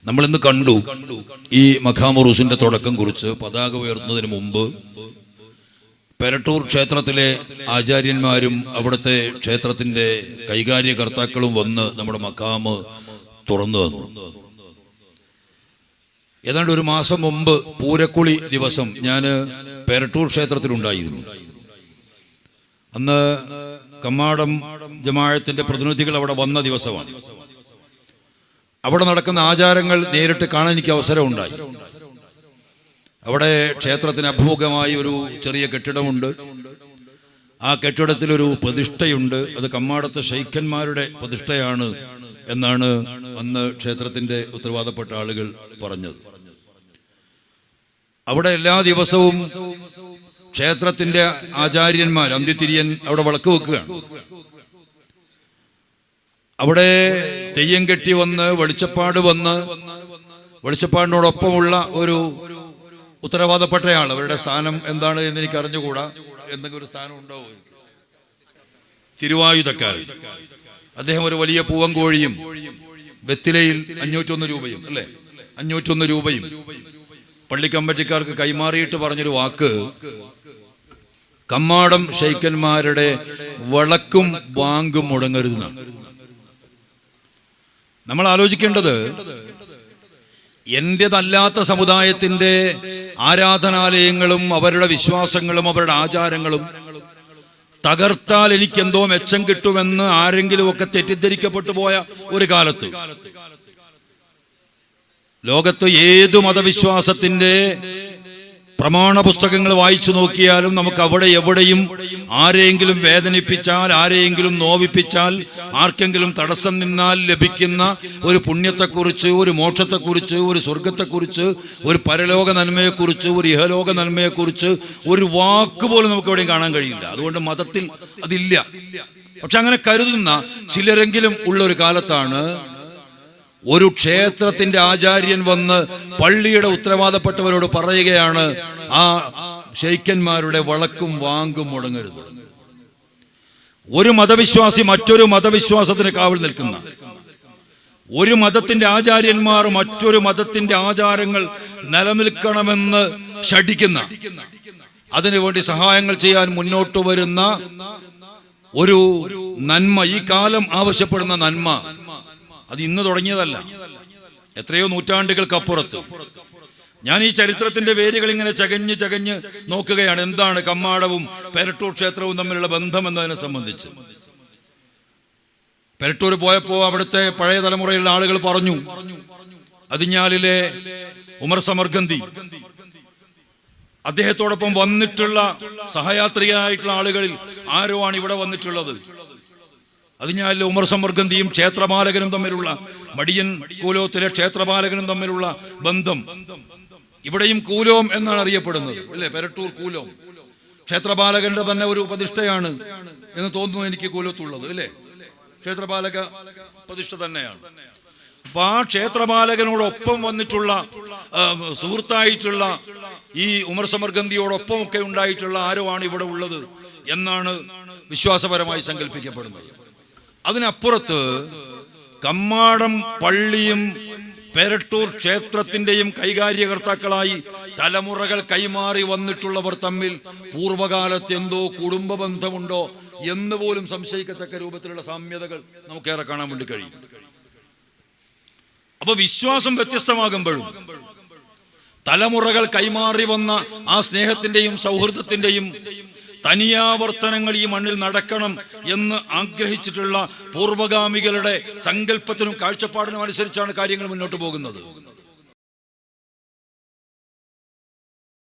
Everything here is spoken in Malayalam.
നമ്മളിന്ന് കണ്ടു ഈ മഖാം ഉറൂസിന്റെ തുടക്കം കുറിച്ച് പതാക ഉയർത്തുന്നതിന് മുമ്പ് പെരട്ടൂർ ക്ഷേത്രത്തിലെ ആചാര്യന്മാരും അവിടുത്തെ ക്ഷേത്രത്തിന്റെ കൈകാര്യകർത്താക്കളും വന്ന് നമ്മുടെ മഖാം തുറന്നു തന്നു. ഏതാണ്ട് ഒരു മാസം മുമ്പ് പൂരക്കുളി ദിവസം ഞാൻ പെരട്ടൂർ ക്ഷേത്രത്തിലുണ്ടായിരുന്നു. അന്ന് കമ്മാടം ജമാഅത്തിന്റെ പ്രതിനിധികൾ അവിടെ വന്ന ദിവസമാണ്. അവിടെ നടക്കുന്ന ആചാരങ്ങൾ നേരിട്ട് കാണാൻ എനിക്ക് അവസരമുണ്ടായി. അവിടെ ക്ഷേത്രത്തിന് അഭിമുഖമായി ഒരു ചെറിയ കെട്ടിടമുണ്ട്. ആ കെട്ടിടത്തിലൊരു പ്രതിഷ്ഠയുണ്ട്. അത് കമ്മാടത്തെ ശൈഖന്മാരുടെ പ്രതിഷ്ഠയാണ് എന്നാണ് അന്ന് ക്ഷേത്രത്തിന്റെ ഉത്തരവാദപ്പെട്ട ആളുകൾ പറഞ്ഞത്. അവിടെ എല്ലാ ദിവസവും ക്ഷേത്രത്തിന്റെ ആചാര്യന്മാർ അന്ത്യതിരിയൻ അവിടെ വിളക്ക് വെക്കുകയാണ്. അവിടെ തെയ്യം കെട്ടി വന്ന് വെളിച്ചപ്പാട് വന്ന് വെളിച്ചപ്പാടിനോടൊപ്പമുള്ള ഒരു ഉത്തരവാദപ്പെട്ടയാൾ, അവരുടെ സ്ഥാനം എന്താണ് എന്ന് എനിക്ക് അറിഞ്ഞുകൂടാ, എന്തെങ്കിലും ഒരു സ്ഥാനം ഉണ്ടാവും, തിരുവായുധക്കാരൻ. അദ്ദേഹം ഒരു വലിയ പൂവൻകോഴിയും വെത്തിലയിൽ 501 രൂപയും അല്ലേ 501 രൂപയും പള്ളിക്കമ്പറ്റിക്കാർക്ക് കൈമാറിയിട്ട് പറഞ്ഞൊരു വാക്ക്, കമ്മാടം ശൈഖന്മാരുടെ വിളക്കും ബാങ്കും മുടങ്ങരുതെന്നാണ്. നമ്മൾ ആലോചിക്കേണ്ടത്, എന്റേതല്ലാത്ത സമുദായത്തിന്റെ ആരാധനാലയങ്ങളും അവരുടെ വിശ്വാസങ്ങളും അവരുടെ ആചാരങ്ങളും തകർത്താൽ എനിക്കെന്തോ മെച്ചം കിട്ടുമെന്ന് ആരെങ്കിലുമൊക്കെ തെറ്റിദ്ധരിക്കപ്പെട്ടു പോയ ഒരു കാലത്ത് ലോകത്ത് ഏതു മതവിശ്വാസത്തിന്റെ പ്രമാണ പുസ്തകങ്ങൾ വായിച്ചു നോക്കിയാലും നമുക്ക് അവിടെ എവിടെയും ആരെയെങ്കിലും വേദനിപ്പിച്ചാൽ, ആരെയെങ്കിലും നോവിപ്പിച്ചാൽ, ആർക്കെങ്കിലും തടസ്സം നിന്നാൽ ലഭിക്കുന്ന ഒരു പുണ്യത്തെക്കുറിച്ച്, ഒരു മോക്ഷത്തെക്കുറിച്ച്, ഒരു സ്വർഗത്തെക്കുറിച്ച്, ഒരു പരലോക നന്മയെക്കുറിച്ച്, ഒരു ഇഹലോക നന്മയെക്കുറിച്ച് ഒരു വാക്ക് പോലും നമുക്ക് എവിടെയും കാണാൻ കഴിയില്ല. അതുകൊണ്ട് മതത്തിൽ അതില്ല. പക്ഷെ അങ്ങനെ കരുതുന്ന ചിലരെങ്കിലും ഉള്ള ഒരു കാലത്താണ് ഒരു ക്ഷേത്രത്തിന്റെ ആചാര്യൻ വന്ന് പള്ളിയുടെ ഉത്തരവാദപ്പെട്ടവരോട് പറയുകയാണ്, ആ ശൈഖന്മാരുടെ വിളക്കും വാങ്കും മുടങ്ങരുത്. ഒരു മതവിശ്വാസി മറ്റൊരു മതവിശ്വാസത്തിന് കാവൽ നിൽക്കുന്ന, ഒരു മതത്തിന്റെ ആചാര്യന്മാർ മറ്റൊരു മതത്തിന്റെ ആചാരങ്ങൾ നിലനിൽക്കണമെന്ന് ശഠിക്കുന്ന, അതിനുവേണ്ടി സഹായങ്ങൾ ചെയ്യാൻ മുന്നോട്ട് വരുന്ന ഒരു നന്മ, ഈ കാലം ആവശ്യപ്പെടുന്ന നന്മ, അത് ഇന്ന് തുടങ്ങിയതല്ല, എത്രയോ നൂറ്റാണ്ടുകൾക്കപ്പുറത്ത്. ഞാൻ ഈ ചരിത്രത്തിന്റെ വേരുകൾ ഇങ്ങനെ ചകഞ്ഞ് നോക്കുകയാണ്. എന്താണ് കമ്മാടവും പെരട്ടൂർ ക്ഷേത്രവും തമ്മിലുള്ള ബന്ധം എന്നതിനെ സംബന്ധിച്ച്. പെരട്ടൂർ പോയപ്പോ അവിടുത്തെ പഴയ തലമുറയിലുള്ള ആളുകൾ പറഞ്ഞു, അതിഞ്ഞാലിലെ ഉമർ സമർഗന്തി, അദ്ദേഹത്തോടൊപ്പം വന്നിട്ടുള്ള സഹയാത്രികരായിട്ടുള്ള ആളുകളിൽ ആരോ ആണ് ഇവിടെ വന്നിട്ടുള്ളത്. അതിഞ്ഞാലിലെ ഉമർ സമർഗന്തിയും ക്ഷേത്രപാലകനും തമ്മിലുള്ള, മടിയൻ കൂലോത്തിലെ ക്ഷേത്രപാലകനും തമ്മിലുള്ള ബന്ധം ഇവിടെയും കൂലോം എന്നാണ് അറിയപ്പെടുന്നത് അല്ലെ, പെരട്ടൂർ കൂലോം. ക്ഷേത്രപാലകന്റെ തന്നെ ഒരു പ്രതിഷ്ഠയാണ് എന്ന് തോന്നുന്നു എനിക്ക് കൂലോത്തുള്ളത് അല്ലെ, ക്ഷേത്രപാലക പ്രതിഷ്ഠ തന്നെയാണ്. അപ്പൊ ആ ക്ഷേത്രപാലകനോടൊപ്പം വന്നിട്ടുള്ള സുഹൃത്തായിട്ടുള്ള ഈ ഉമർ സമർഗന്തിയോടൊപ്പം ഒക്കെ ഉണ്ടായിട്ടുള്ള ആരോ ആണ് ഇവിടെ ഉള്ളത് എന്നാണ് വിശ്വാസപരമായി സങ്കല്പിക്കപ്പെടുന്നത്. അതിനപ്പുറത്ത് കമ്മാടം പള്ളിയും പെരട്ടൂർ ക്ഷേത്രത്തിന്റെയും കൈകാര്യകർത്താക്കളായി തലമുറകൾ കൈമാറി വന്നിട്ടുള്ളവർ തമ്മിൽ പൂർവകാലത്ത് എന്തോ കുടുംബ ബന്ധമുണ്ടോ എന്ന് പോലും സംശയിക്കത്തക്ക രൂപത്തിലുള്ള സാമ്യതകൾ നമുക്കേറെ കാണാൻ വേണ്ടി കഴിയും. അപ്പൊ വിശ്വാസം വ്യത്യസ്തമാകുമ്പോഴും തലമുറകൾ കൈമാറി വന്ന ആ സ്നേഹത്തിന്റെയും സൗഹൃദത്തിന്റെയും തനിയാവർത്തനങ്ങൾ ഈ മണ്ണിൽ നടക്കണം എന്ന് ആഗ്രഹിച്ചിട്ടുള്ള പൂർവഗാമികളുടെ സങ്കല്പത്തിനും കാഴ്ചപ്പാടിനും അനുസരിച്ചാണ് കാര്യങ്ങൾ മുന്നോട്ട് പോകുന്നത്.